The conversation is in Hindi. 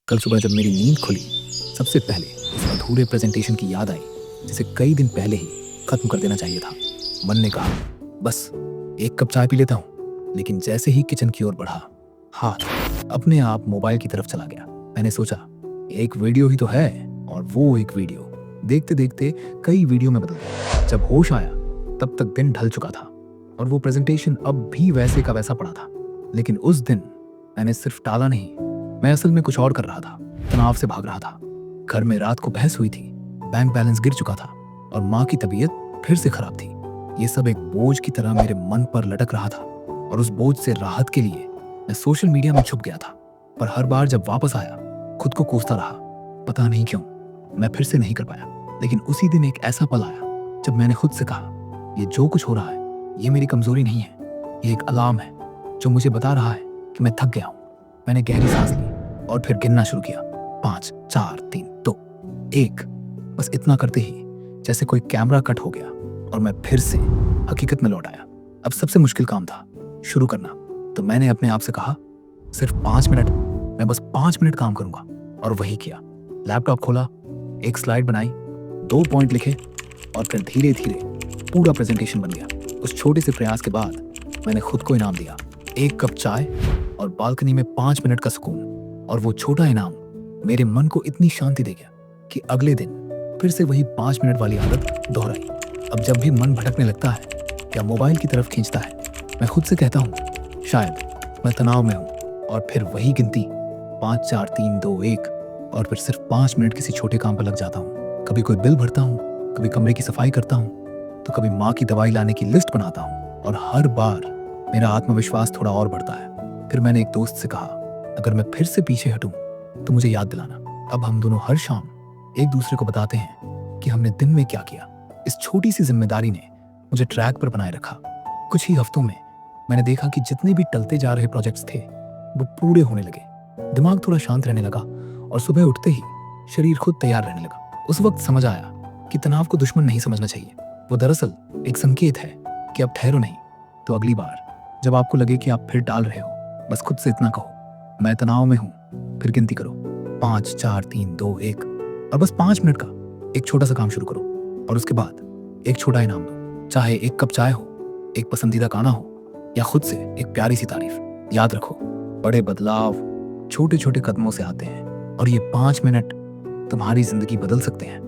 कल सुबह जब मेरी नींद खुली, सबसे पहले उस अधूरे प्रेजेंटेशन की याद आई जिसे कई दिन पहले ही खत्म कर देना चाहिए था। मन ने कहा, बस एक कप चाय पी लेता हूँ। लेकिन जैसे ही किचन की ओर बढ़ा, हाथ अपने आप मोबाइल की तरफ चला गया। मैंने सोचा, एक वीडियो ही तो है, और वो एक वीडियो देखते देखते कई वीडियो में बदल गया। जब होश आया, तब तक दिन ढल चुका था और वो प्रेजेंटेशन अब भी वैसे का वैसा पड़ा था। लेकिन उस दिन मैंने सिर्फ टाला नहीं, मैं असल में कुछ और कर रहा था। तनाव से भाग रहा था। घर में रात को बहस हुई थी, बैंक बैलेंस गिर चुका था और माँ की तबीयत फिर से खराब थी। ये सब एक बोझ की तरह मेरे मन पर लटक रहा था और उस बोझ से राहत के लिए मैं सोशल मीडिया में छुप गया था। पर हर बार जब वापस आया, खुद को कोसता रहा, पता नहीं क्यों मैं फिर से नहीं कर पाया। लेकिन उसी दिन एक ऐसा पल आया जब मैंने खुद से कहा, ये जो कुछ हो रहा है ये मेरी कमजोरी नहीं है, ये एक अलार्म है जो मुझे बता रहा है कि मैं थक गया हूँ। मैंने गहरी सांस ली और फिर गिनना शुरू किया। 5, 4, 3, 2, 1। बस इतना करते ही जैसे कोई कैमरा कट हो गया और मैं फिर से हकीकत में लौट आया। अब सबसे मुश्किल काम था शुरू करना। तो मैंने अपने आप से कहा, सिर्फ 5 मिनट, मैं बस 5 मिनट काम करूंगा। और वही किया। लैपटॉप खोला, एक स्लाइड बनाई, 2 पॉइंट लिखे और फिर धीरे धीरे पूरा प्रेजेंटेशन बन गया। उस छोटे से प्रयास के बाद मैंने खुद को इनाम दिया, 1 कप चाय और बालकनी में 5 मिनट का सुकून। और वो छोटा इनाम मेरे मन को इतनी शांति दे गया कि अगले दिन फिर से वही 5 मिनट वाली आदत दोहराई। अब जब भी मन भटकने लगता है या मोबाइल की तरफ खींचता है, मैं खुद से कहता हूँ, शायद मैं तनाव में हूँ। और फिर वही गिनती 5, 4, 3, 2, 1 और फिर सिर्फ 5 मिनट किसी छोटे काम पर लग जाता हूँ। कभी कोई बिल भरता हूँ, कभी कमरे की सफाई करता हूँ, तो कभी माँ की दवाई लाने की लिस्ट बनाता हूँ। और हर बार मेरा आत्मविश्वास थोड़ा और बढ़ता है। फिर मैंने एक दोस्त से कहा, अगर मैं फिर से पीछे हटूं तो मुझे याद दिलाना। अब हम दोनों हर शाम एक दूसरे को बताते हैं कि हमने दिन में क्या किया। इस छोटी सी जिम्मेदारी ने मुझे ट्रैक पर बनाए रखा। कुछ ही हफ्तों में मैंने देखा कि जितने भी टलते जा रहे प्रोजेक्ट्स थे वो पूरे होने लगे। दिमाग थोड़ा शांत रहने लगा और सुबह उठते ही शरीर खुद तैयार रहने लगा। उस वक्त समझ आया कि तनाव को दुश्मन नहीं समझना चाहिए। वो दरअसल एक संकेत है कि अब ठहरो नहीं। तो अगली बार जब आपको लगे कि आप फिर टाल रहे हो, बस खुद से इतना कहो, मैं तनाव में हूँ। फिर गिनती करो, 5, 4, 3, 2, 1 और बस 5 मिनट का एक छोटा सा काम शुरू करो। और उसके बाद एक छोटा इनाम दो, चाहे 1 कप चाय हो, एक पसंदीदा गाना हो या खुद से एक प्यारी सी तारीफ। याद रखो, बड़े बदलाव छोटे छोटे कदमों से आते हैं और ये 5 मिनट तुम्हारी जिंदगी बदल सकते हैं।